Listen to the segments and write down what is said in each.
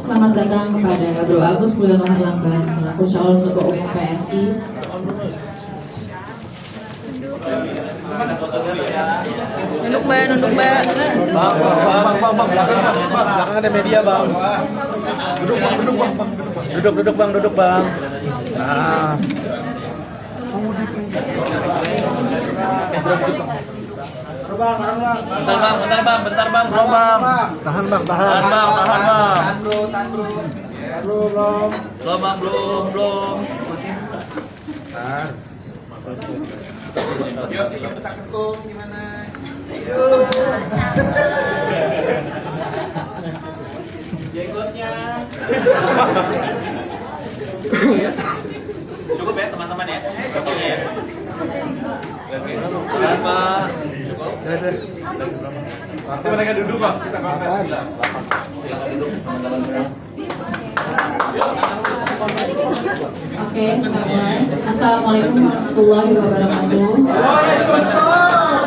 Selamat datang kepada Bro Agus Mulyono Herlambang selaku calon ketua umum PSI. Nunduk mbak. Belakang ada media bang. Duduk bang. Nah. Bentar bang, bro bang. Tahan bang. Belum. Yo sih yang besar ketum gimana? Jenggotnya. Cukup ya teman-teman ya. Cukup ya. Nanti mereka duduk bang, kita kontes sebentar. Silakan duduk teman-teman. Oke, Assalamualaikum warahmatullahi wabarakatuh. Waalaikumsalam.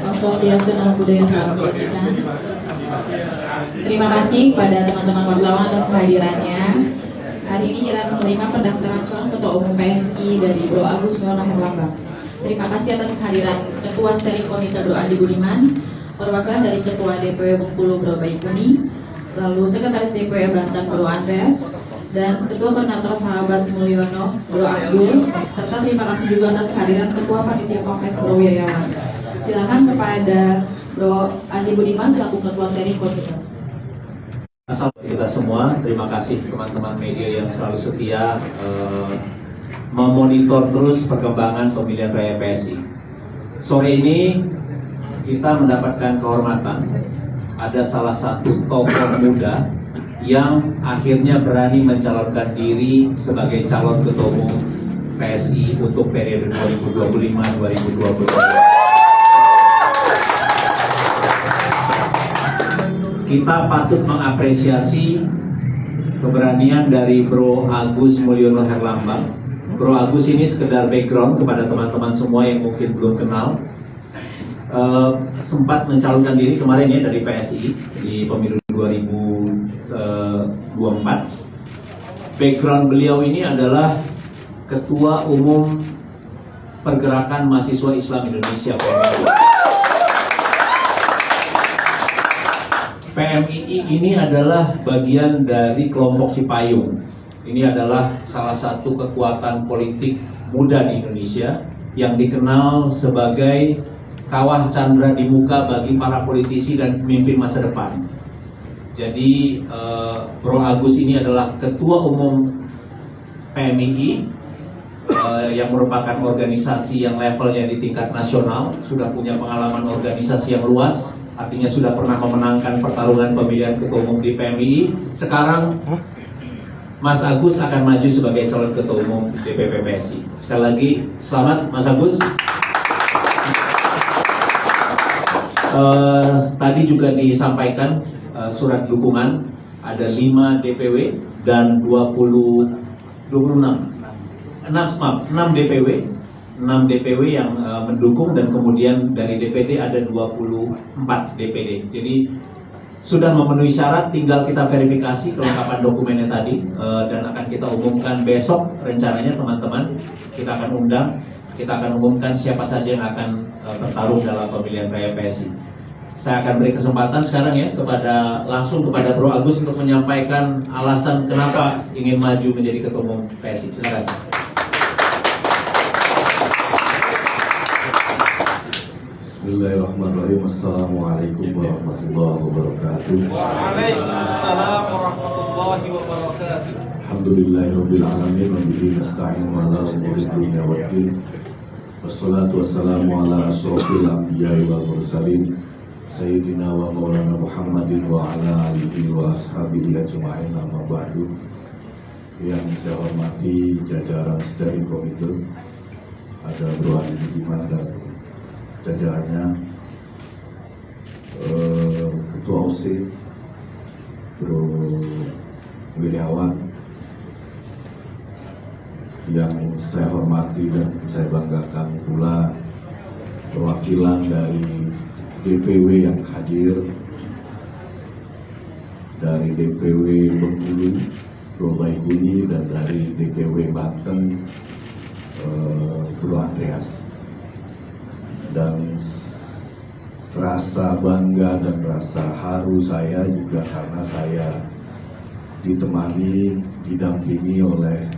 Wassalamualaikum warahmatullahi wabarakatuh. Terima kasih kepada teman-teman wartawan atas kehadirannya. Hari ini kita menerima pendaftaran calon ketua umum PSI dari Bro Agus Mulyono Herlambang. Terima kasih atas kehadiran Ketua Steering Komite Bro Andi Budiman, perwakilan dari Ketua DPW Bengkulu Bro Baikuni, lalu Sekretaris DPW Banten Bro Andreas, dan Ketua Koordinator Sahabat Mulyono Bro Abdul, serta terima kasih juga atas kehadiran Ketua Panitia Kongres Bro Wiryawan. Silakan kepada Bro Andi Budiman selaku Ketua Steering Komite. Assalamualaikum kita semua, terima kasih teman-teman media yang selalu setia memonitor terus perkembangan pemilihan raya PSI. Sore ini kita mendapatkan kehormatan, ada salah satu tokoh muda yang akhirnya berani mencalonkan diri sebagai calon ketua umum PSI untuk periode 2025-2022. Kita patut mengapresiasi keberanian dari Bro Agus Mulyono Herlambang. Bro Agus ini sekedar background kepada teman-teman semua yang mungkin belum kenal. Sempat mencalonkan diri kemarin ya dari PSI di pemilu 2024. Background beliau ini adalah Ketua Umum Pergerakan Mahasiswa Islam Indonesia PMII. PMII ini adalah bagian dari kelompok Cipayung. Ini adalah salah satu kekuatan politik muda di Indonesia yang dikenal sebagai kawah candra di muka bagi para politisi dan pemimpin masa depan. Jadi Bro Agus ini adalah Ketua Umum PMII yang merupakan organisasi yang levelnya di tingkat nasional, sudah punya pengalaman organisasi yang luas, artinya sudah pernah memenangkan pertarungan pemilihan ketua umum di PMII. Sekarang Mas Agus akan maju sebagai calon ketua umum DPP PSI. Sekali lagi, selamat Mas Agus. Tadi juga disampaikan surat dukungan, ada 5 DPW dan 6 DPW yang mendukung, dan kemudian dari DPD ada 24 DPD. Jadi sudah memenuhi syarat, tinggal kita verifikasi kelengkapan dokumennya tadi, dan akan kita umumkan besok rencananya teman-teman. Kita akan umumkan siapa saja yang akan bertarung dalam pemilihan raya PSI. Saya akan beri kesempatan sekarang ya langsung kepada Bro Agus untuk menyampaikan alasan kenapa ingin maju menjadi ketua umum PSI. Silakan. Bismillahirrahmanirrahim. Assalamualaikum warahmatullahi wabarakatuh. Waalaikumsalam warahmatullahi wabarakatuh. Alhamdulillahirabbil alamin wa bihi nasta'in ala umuri dunya waddin. Wassalatu wassalamu ala asyrofil anbiya'i wal mursalin sayyidina wa maulana Muhammadin wa ala alihi wa ashabihi ajma'in, amma ba'du. Yang saya hormati jajaran steering komite, ada Bro Andi Budiman dan jajarannya, Ketua OC Bro Wiryawan, yang saya hormati dan saya banggakan pula perwakilan dari DPW yang hadir, dari DPW Bengkulu Bro Baikuni, dan dari DPW Banten Bro Andreas. Dan rasa bangga dan rasa haru saya juga karena saya ditemani, didampingi oleh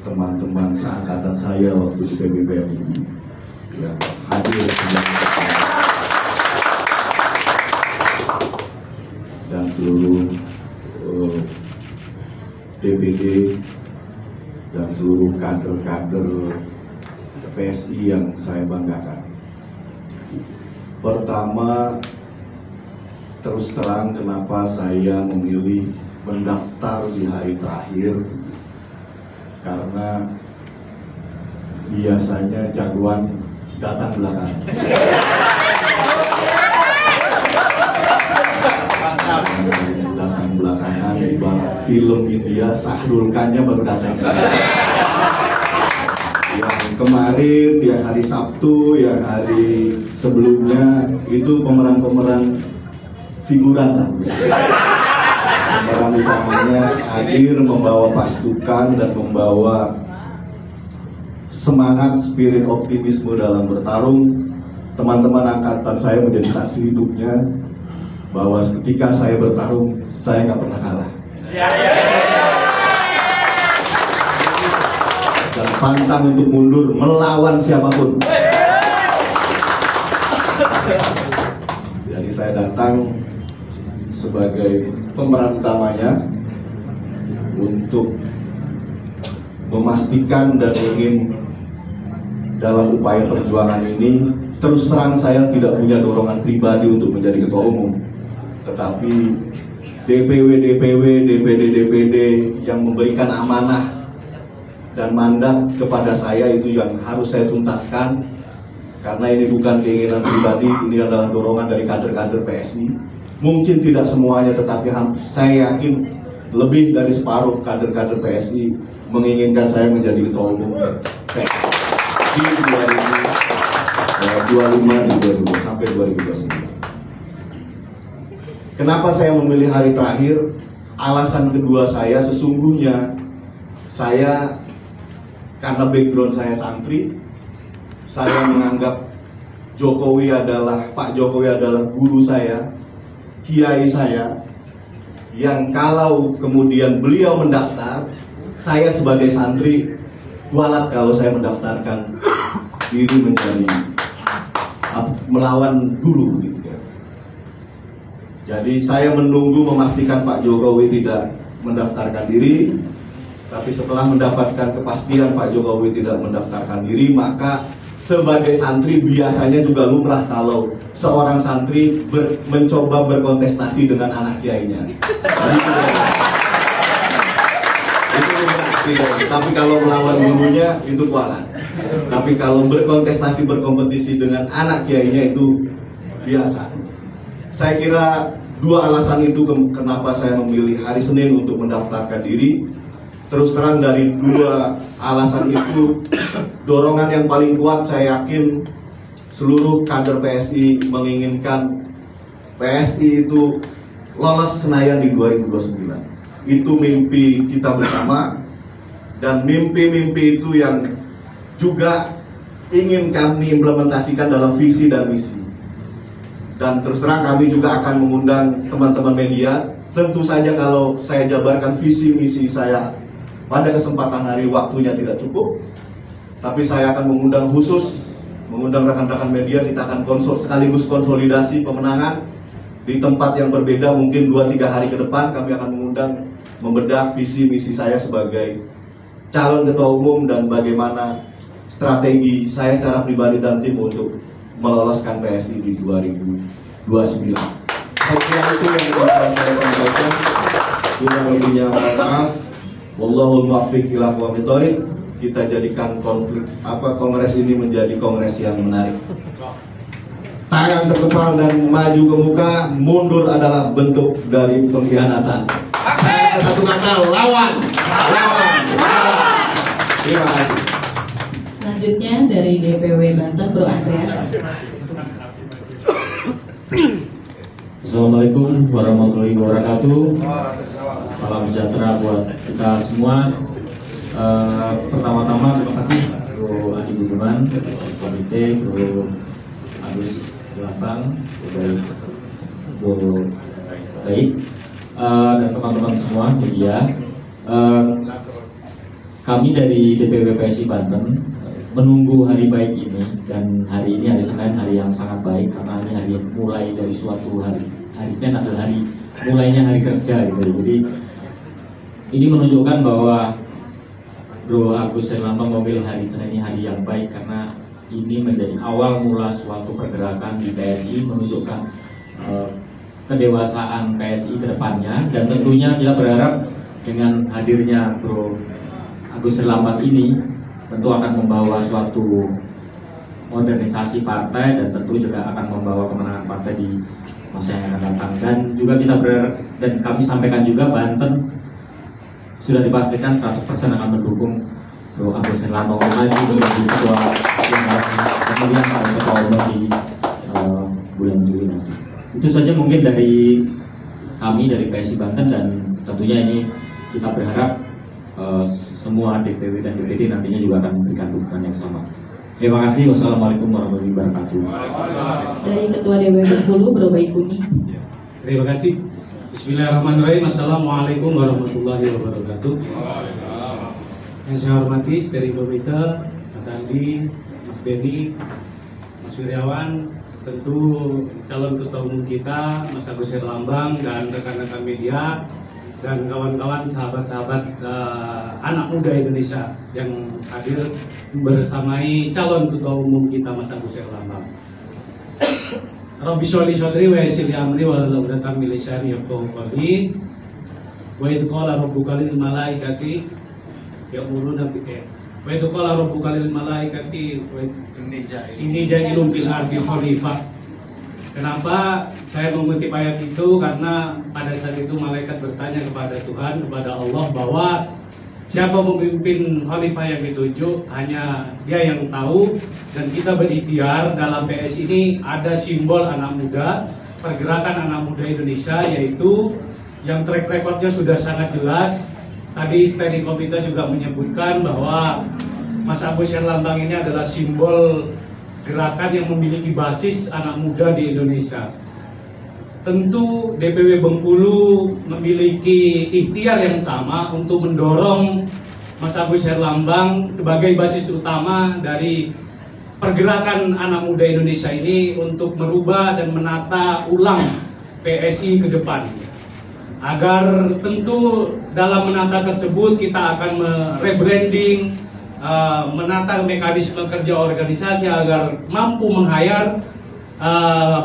teman-teman seangkatan saya waktu di PBPMI yang hadir dan seluruh DPD dan seluruh kader-kader PSI yang saya banggakan. Pertama, terus terang kenapa saya memilih mendaftar di hari terakhir, karena biasanya jagoan datang belakangan. Datang belakangan, ibarat film India, Sahrul Khannya baru datang. Yang kemarin, yang hari Sabtu, yang hari sebelumnya itu pemeran-pemeran figuran lah. Pemeran utamanya hadir membawa pasukan dan membawa semangat, spirit optimisme dalam bertarung. Teman-teman angkatan saya menjadi saksi hidupnya bahwa ketika saya bertarung, saya nggak pernah kalah. Dan pantang untuk mundur melawan siapapun. Jadi saya datang sebagai pemeran utamanya untuk memastikan dan ingin dalam upaya perjuangan ini. Terus terang saya tidak punya dorongan pribadi untuk menjadi ketua umum, tetapi DPW, DPD yang memberikan amanah dan mandat kepada saya itu yang harus saya tuntaskan, karena ini bukan keinginan pribadi, ini adalah dorongan dari kader-kader PSI. Mungkin tidak semuanya, tetapi saya yakin lebih dari separuh kader-kader PSI menginginkan saya menjadi ketua umum PSI di 2025 sampai 2029. Kenapa saya memilih hari terakhir? Alasan kedua saya, sesungguhnya saya, karena background saya santri, saya menganggap Pak Jokowi adalah guru saya, kiai saya, yang kalau kemudian beliau mendaftar, saya sebagai santri kualat kalau saya mendaftarkan diri menjadi melawan guru gitu ya. Jadi saya menunggu memastikan Pak Jokowi tidak mendaftarkan diri. Tapi setelah mendapatkan kepastian Pak Jokowi tidak mendaftarkan diri, maka sebagai santri biasanya juga lumrah kalau seorang santri mencoba berkontestasi dengan anak kiainya. Itu lumrah. Tapi kalau melawan gurunya itu kualat. Tapi kalau berkontestasi berkompetisi dengan anak kiainya itu biasa. Saya kira dua alasan itu kenapa saya memilih hari Senin untuk mendaftarkan diri. Terus terang dari dua alasan itu, dorongan yang paling kuat saya yakin seluruh kader PSI menginginkan PSI itu lolos Senayan di 2029. Itu mimpi kita bersama, dan mimpi-mimpi itu yang juga ingin kami implementasikan dalam visi dan misi. Dan terus terang kami juga akan mengundang teman-teman media. Tentu saja kalau saya jabarkan visi misi saya pada kesempatan hari waktunya tidak cukup, tapi saya akan mengundang rekan-rekan media. Kita akan sekaligus konsolidasi pemenangan di tempat yang berbeda, mungkin 2-3 hari ke depan kami akan mengundang membedah visi misi saya sebagai calon ketua umum dan bagaimana strategi saya secara pribadi dan tim untuk meloloskan PSI di 2029. Saya kira itu yang bisa saya sampaikan. Kurang lebihnya mohon maaf. Wallahul muwaffiq ila aqwamit thoriq. Kita jadikan kongres ini menjadi kongres yang menarik. Tangan terkepal dan maju ke muka, mundur adalah bentuk dari pengkhianatan. Satu kata, lawan. Terima kasih. Selanjutnya dari DPW Banten, Bro Andreas. Assalamualaikum warahmatullahi wabarakatuh. Salam sejahtera buat kita semua. Pertama-tama terima kasih Bro Adi Budiman, Komite, Bro Agus Jelasang, Bro Baik, dan teman-teman semua media. Kami dari DPW PSI Banten menunggu hari baik ini, dan hari ini hari Senin, hari yang sangat baik karena ini hari mulai dari suatu hari. Hari Senin adalah hari mulainya hari kerja gitu. Jadi ini menunjukkan bahwa Bro Agus Herlambang memilih hari Senin ini hari yang baik karena ini menjadi awal mula suatu pergerakan di PSI, menunjukkan kedewasaan PSI ke depannya, dan tentunya kita berharap dengan hadirnya Bro Agus Herlambang ini tentu akan membawa suatu modernisasi partai dan tentu juga akan membawa kemenangan partai di masa yang akan datang. Dan juga kita berharap, dan kami sampaikan juga, Banten sudah dipastikan 100% akan mendukung Bro Agus Herlambang maju menjadi ketua kemudian kalau ketua umum di bulan Juli nanti. Itu saja mungkin dari kami dari PSI Banten, dan tentunya ini kita berharap semua DPW dan DPD nantinya juga akan memberikan dukungan yang sama. Terima kasih. Wassalamualaikum warahmatullahi wabarakatuh. Dari Ketua DPW Bengkulu, Bro Baikuni. Terima kasih. Bismillahirrahmanirrahim. Assalamualaikum warahmatullahi wabarakatuh. Yang saya hormati dari Komite, Mas Andi, Mas Benny, Mas Wiryawan, tentu calon ketua umum kita, Mas Agus Herlambang, dan rekan-rekan media, dan kawan-kawan sahabat-sahabat anak muda Indonesia yang hadir bersamai calon ketua umum kita, Mas Agus Herlambang. Rabbi sholli shodri wa yassir li amri wa hlul 'uqdatam min lisani yafqahu qawli. Wa idh qala rabbuka lil malaikati ya'muruna bil wa idh qala rabbuka lil malaikati inni ja'ilun fil ardi khalifah. Kenapa saya mengutip ayat itu? Karena pada saat itu malaikat bertanya kepada Tuhan, kepada Allah, bahwa siapa memimpin khalifah yang ditunjuk, hanya Dia yang tahu. Dan kita berikhtiar dalam PS ini ada simbol anak muda, pergerakan anak muda Indonesia, yaitu yang track recordnya sudah sangat jelas. Tadi standing komite juga menyebutkan bahwa Mas Agus Herlambang ini adalah simbol gerakan yang memiliki basis anak muda di Indonesia. Tentu DPW Bengkulu memiliki ikhtiar yang sama untuk mendorong Mas Agus Herlambang sebagai basis utama dari pergerakan anak muda Indonesia ini untuk merubah dan menata ulang PSI ke depan. agar tentu dalam menata tersebut kita akan rebranding, menata mekanisme kerja organisasi agar mampu menghayar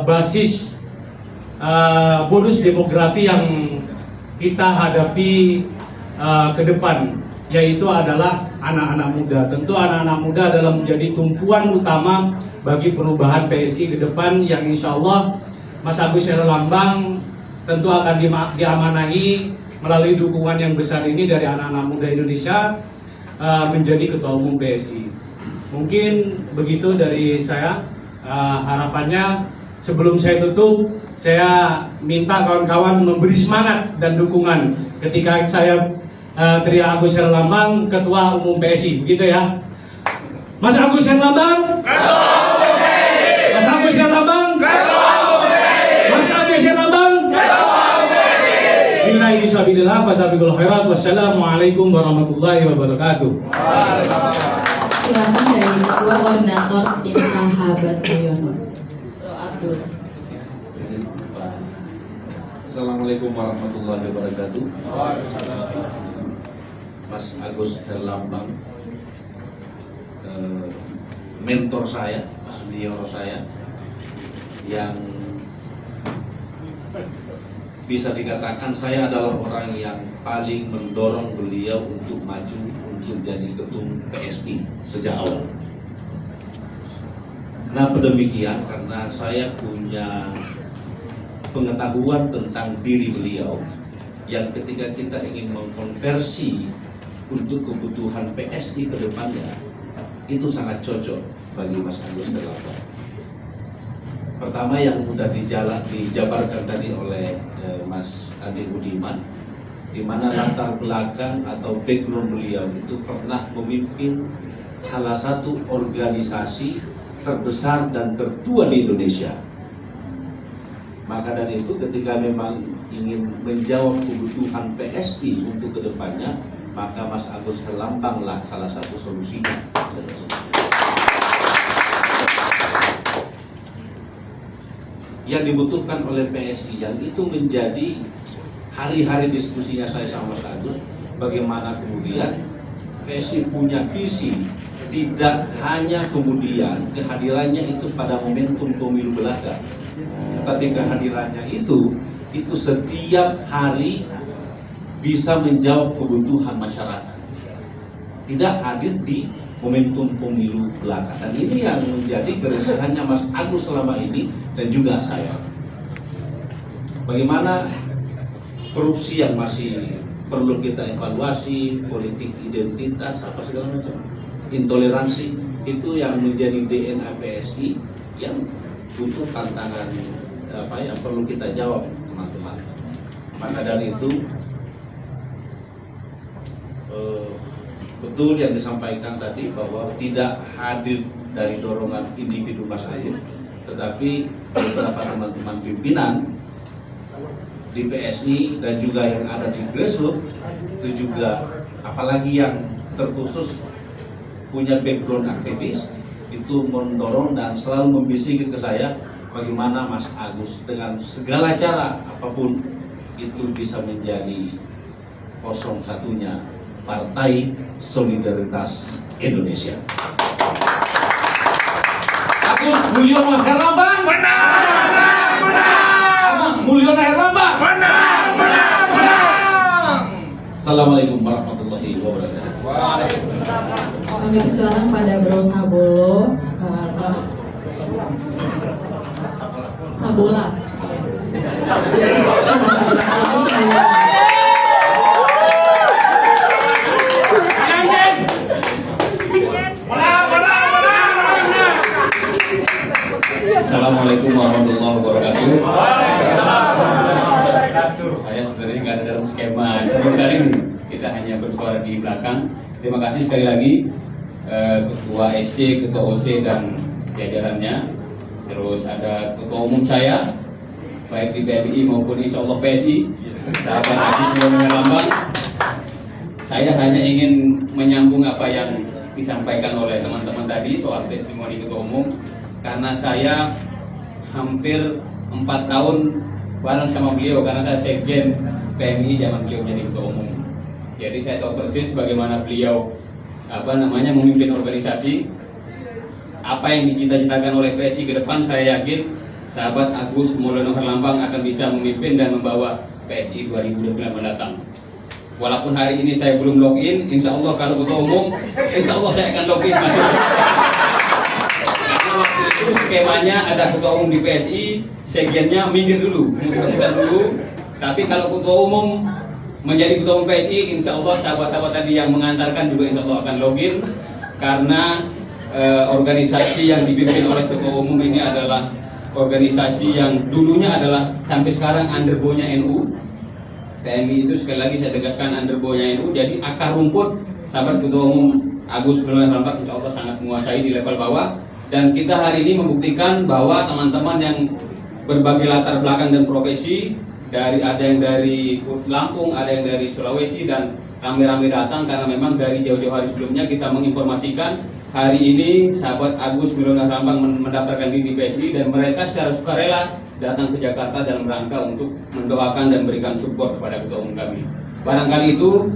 basis bonus demografi yang kita hadapi ke depan, yaitu adalah anak-anak muda. Tentu anak-anak muda adalah menjadi tumpuan utama bagi perubahan PSI ke depan yang insya Allah Mas Agus Herlambang tentu akan diamanahi melalui dukungan yang besar ini dari anak-anak muda Indonesia menjadi Ketua Umum PSI. Mungkin begitu dari saya. Harapannya sebelum saya tutup, saya minta kawan-kawan memberi semangat dan dukungan ketika saya Tria Agus Herlambang Ketua Umum PSI, begitu ya. Mas Agus Herlambang, Mas Agus Herlambang, Mas Agus Herlambang. Billahi sabilillah wa tabiqul khairat. Wassalamualaikum warahmatullahi wabarakatuh. Silakan dari Ketua Koordinator Tim Sahabat Mayono, Abdul. Assalamualaikum warahmatullahi wabarakatuh. Mas Agus Herlambang, mentor saya, Mas Bioro saya, yang bisa dikatakan saya adalah orang yang paling mendorong beliau untuk maju untuk jadi ketum PSI sejak awal. Kenapa demikian? Karena saya punya pengetahuan tentang diri beliau yang ketika kita ingin mengkonversi untuk kebutuhan PSI ke depannya itu sangat cocok bagi Mas Agus Herlambang. Pertama yang mudah dijabarkan tadi oleh Mas Adi Budiman, di mana latar belakang atau background beliau itu pernah memimpin salah satu organisasi terbesar dan tertua di Indonesia. Maka dari itu ketika memang ingin menjawab kebutuhan PSI untuk kedepannya, maka Mas Agus Herlambang lah salah satu solusinya. Yang dibutuhkan oleh PSI, yang itu menjadi hari-hari diskusinya saya sama Mas Agus, bagaimana kemudian PSI punya visi, tidak hanya kemudian kehadirannya itu pada momentum pemilu belaka, tapi kehadirannya itu setiap hari bisa menjawab kebutuhan masyarakat, tidak hadir di momentum pemilu belaka. Dan ini yang menjadi keresahannya Mas Agus selama ini dan juga saya. Bagaimana korupsi yang masih perlu kita evaluasi, politik identitas, apa segala macam, intoleransi, itu yang menjadi DNA PSI yang butuh tantangan yang perlu kita jawab, teman-teman. Maka dari itu betul yang disampaikan tadi bahwa tidak hadir dari dorongan individu Mas Agus, tetapi beberapa teman-teman pimpinan di PSI dan juga yang ada di grassroots itu juga, apalagi yang terkhusus punya background aktivis, itu mendorong dan selalu membisikkan ke saya bagaimana Mas Agus dengan segala cara apapun itu bisa menjadi 01-nya Partai Solidaritas Indonesia. Agus Mulyono Herlambang, Agus Mulyono Herlambang, Assalamualaikum warahmatullahi wabarakatuh. Kami silakan pada Bro Sabolo, Sabola. Assalamualaikum warahmatullahi wabarakatuh. Saya sebenarnya nggak ada dalam skema. Seringkali kita hanya bersuara di belakang. Terima kasih sekali lagi Ketua SC, Ketua OC dan jajarannya. Terus ada Ketua Umum saya, baik di PMI maupun insya Allah PSI, sahabat Agus Mulyono Herlambang. Saya hanya ingin menyambung apa yang disampaikan oleh teman-teman tadi soal testimoni Ketua Umum. Karena saya hampir 4 tahun bareng sama beliau karena saya sekjen PMI zaman beliau jadi ketua umum. Jadi saya tahu persis bagaimana beliau memimpin organisasi. Apa yang dicita-citakan oleh PSI ke depan, saya yakin sahabat Agus Mulyono Herlambang akan bisa memimpin dan membawa PSI 2029 mendatang. Walaupun hari ini saya belum login, insya Allah kalau ketua umum, insya Allah saya akan login masuk. Karena waktu itu skemanya ada ketua umum di PSI, sekjennya minggir dulu, mundur dulu. Tapi kalau ketua umum menjadi ketua umum PSI, insya Allah sahabat-sahabat tadi yang mengantarkan juga insya Allah akan login. Karena organisasi yang dipimpin oleh ketua umum ini adalah organisasi yang dulunya adalah sampai sekarang underbow-nya NU. PMI itu sekali lagi saya tegaskan underbow-nya NU. Jadi akar rumput sahabat ketua umum Agus Mulyono Herlambang insya Allah sangat menguasai di level bawah. Dan kita hari ini membuktikan bahwa teman-teman yang berbagai latar belakang dan profesi, ada yang dari Lampung, ada yang dari Sulawesi, dan rame-rame datang karena memang dari jauh-jauh hari sebelumnya kita menginformasikan hari ini sahabat Agus Mulyono Herlambang mendaftarkan diri di PSI, dan mereka secara sukarela datang ke Jakarta dalam rangka untuk mendoakan dan berikan support kepada ketua umum kami. Barangkali itu,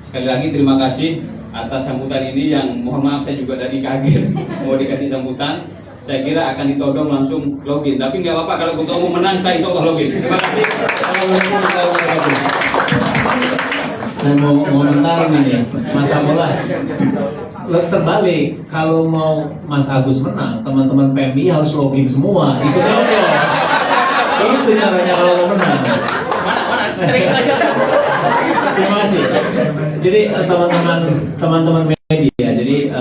sekali lagi terima kasih atas sambutan ini yang mohon maaf saya juga tadi kaget mau dikasih sambutan. Saya kira akan ditodong langsung login, tapi nggak apa-apa kalau ketua umum menang, saya insya Allah login. Terima kasih. Assalamualaikum warahmatullahi wabarakatuh. Saya mau komentar nih, Mas Abdullah. Terbalik, kalau mau Mas Agus menang, teman-teman PMI harus login semua, ikut aja. Itu caranya kalau mau menang. Mana? Terima kasih. Jadi teman-teman media, jadi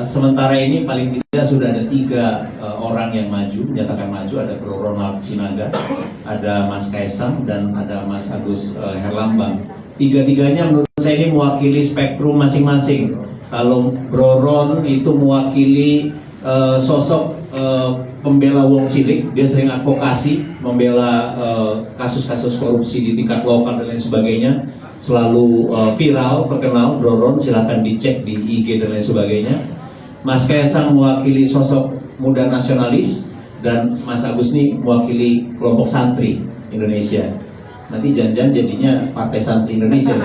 sementara ini paling tidak sudah ada 3 orang yang maju, menyatakan maju. Ada Bro Ronald Sinaga, ada Mas Kaisang, dan ada Mas Agus Herlambang. Tiga-tiganya menurut saya ini mewakili spektrum masing-masing. Kalau Bro Ron itu mewakili sosok pembela wong cilik, dia sering advokasi, membela kasus-kasus korupsi di tingkat lokal dan lain sebagainya, selalu viral, terkenal. Bro Ron silahkan dicek di IG dan lain sebagainya. Mas Kaisang mewakili sosok muda nasionalis, dan Mas Agus nih mewakili kelompok santri Indonesia. Nanti jangan-jangan jadinya Partai Santri Indonesia.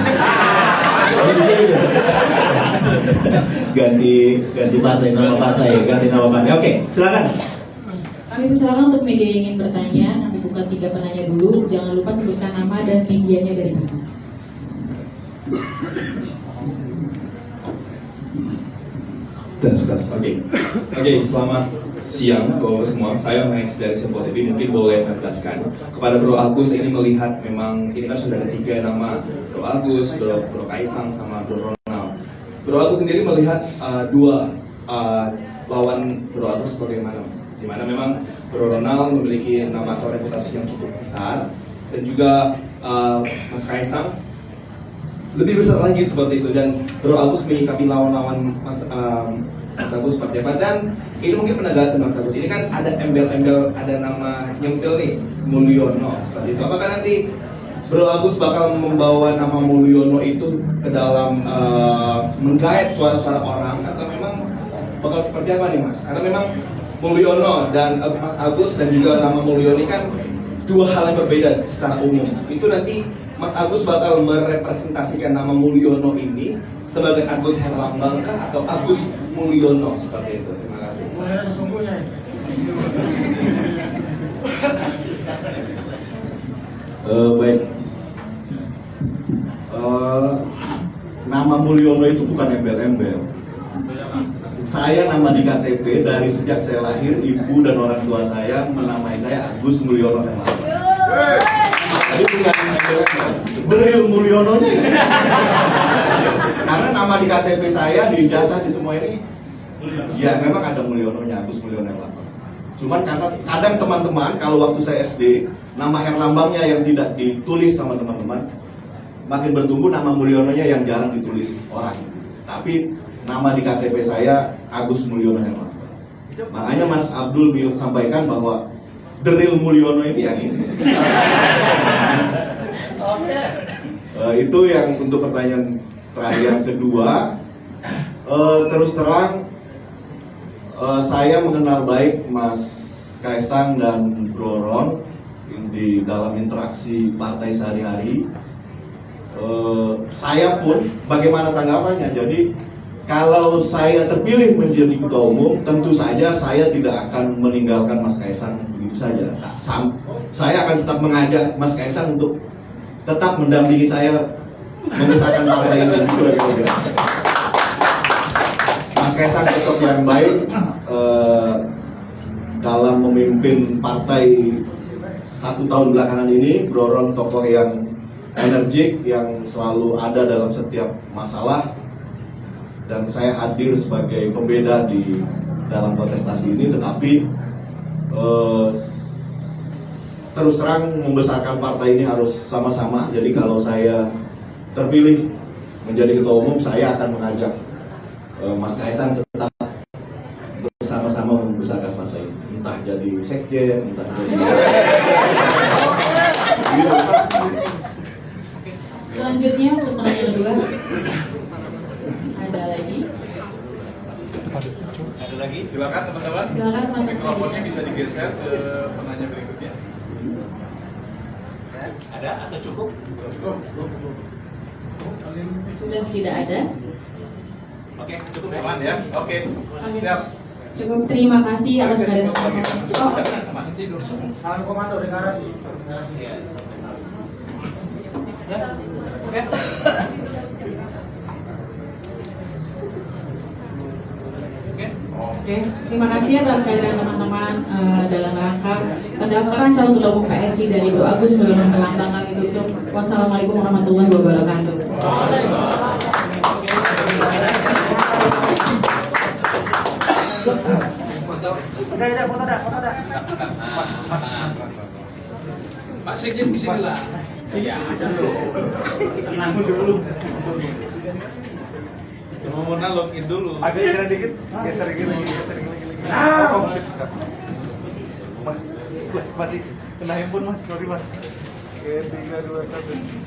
ganti nama partai. Oke, silakan. Kami persilakan untuk media yang ingin bertanya. Nanti bukan 3 penanya dulu. Jangan lupa sebutkan nama dan medianya dari mana. Oke, selamat siang Bro semua. Saya Max dari Simple TV. Mungkin boleh menjelaskan kepada Bro Agus, ini melihat memang ini kan sudah ada 3 nama, Bro Agus, Bro Kaisang, sama Bro Ronald. Bro Agus sendiri melihat 2 lawan Bro Agus bagaimana? Dimana memang Bro Ronald memiliki nama atau reputasi yang cukup besar, dan juga Mas Kaisang lebih besar lagi seperti itu, dan Bro Agus menyikapi lawan-lawan Mas Agus seperti apa. Dan ini mungkin penegasan Mas Agus, ini kan ada embel-embel, ada nama nyempil nih, Mulyono seperti itu. Apakah nanti Bro Agus bakal membawa nama Mulyono itu ke dalam menggait suara-suara orang, atau memang bakal seperti apa nih Mas? Karena memang Mulyono dan Mas Agus dan juga nama Mulyono ini kan 2 hal yang berbeda secara umum. Itu nanti Mas Agus bakal merepresentasikan nama Mulyono ini sebagai Agus Herlambang kah, atau Agus Mulyono seperti itu? Terima kasih. Mulyono sesungguhnya. Baik. Nama Mulyono itu bukan embel-embel. Saya nama di KTP dari sejak saya lahir, ibu dan orang tua saya menamai saya Agus Mulyono Herlambang. Jadi bukan Beril Mulyono nih. Karena nama di KTP saya, di ijazah, di semua ini, ya memang ada Mulyononya, Agus Mulyono Herlambang. Cuman kadang teman-teman kalau waktu saya SD, nama Herlambangnya yang tidak ditulis sama teman-teman, makin bertumbuh nama Mulyononya yang jarang ditulis orang. Tapi nama di KTP saya Agus Mulyono Herlambang. Makanya Mas Abdul sampaikan bahwa the real Mulyono ini yang ini. Itu yang untuk pertanyaan terakhir. Kedua, terus terang saya mengenal baik Mas Kaisang dan Bro Ron di dalam interaksi partai sehari-hari. Saya pun bagaimana tanggapannya? Jadi kalau saya terpilih menjadi ketua umum, tentu saja saya tidak akan meninggalkan Mas Kaisang begitu saja. Saya akan tetap mengajak Mas Kaisang untuk tetap mendampingi saya membesarkan partai ini. Mas Kaisang tetap yang baik dalam memimpin partai 1 tahun belakangan ini. Bro Ron tokoh yang energik, yang selalu ada dalam setiap masalah, dan saya hadir sebagai pembeda di dalam kontestasi ini. Tetapi terus terang membesarkan partai ini harus sama-sama. Jadi kalau saya terpilih menjadi ketua umum, saya akan mengajak Mas Kaisang tetap bersama-sama membesarkan partai ini. Entah jadi sekjen, entah jadi Selanjutnya untuk penanya kedua, ada lagi? Ada lagi? Silakan teman-teman. Silakan teman-teman. Mikrofonnya bisa digeser ke penanya berikutnya. Ada atau cukup? Cukup. Sudah tidak ada. Oke, cukup aman ya. Oke. Siap. Cukup, terima kasih atas kehadiran. Oh, Salam komando deklarasi. Oke, terima kasih atas kehadiran teman-teman dalam rangka pendaftaran calon ketua umum PSI dari Bro Agus sebelum pelantangan ditutup. Wassalamualaikum warahmatullahi wabarakatuh. Pak Sekjen di sini lah. Iya. Tenang dulu. Mau login dulu. Agak geser dikit, geser dikit lagi. Mas, masih kena handphone mas, sorry mas. Oke, 3, 2, 1.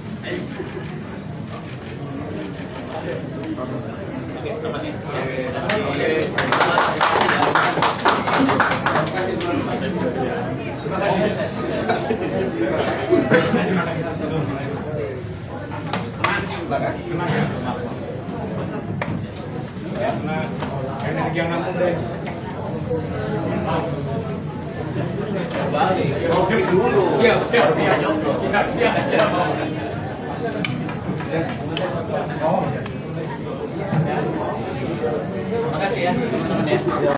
Energi yang nampung deh. Balik. Oke dulu. Siap. Terima kasih ya teman-teman ya.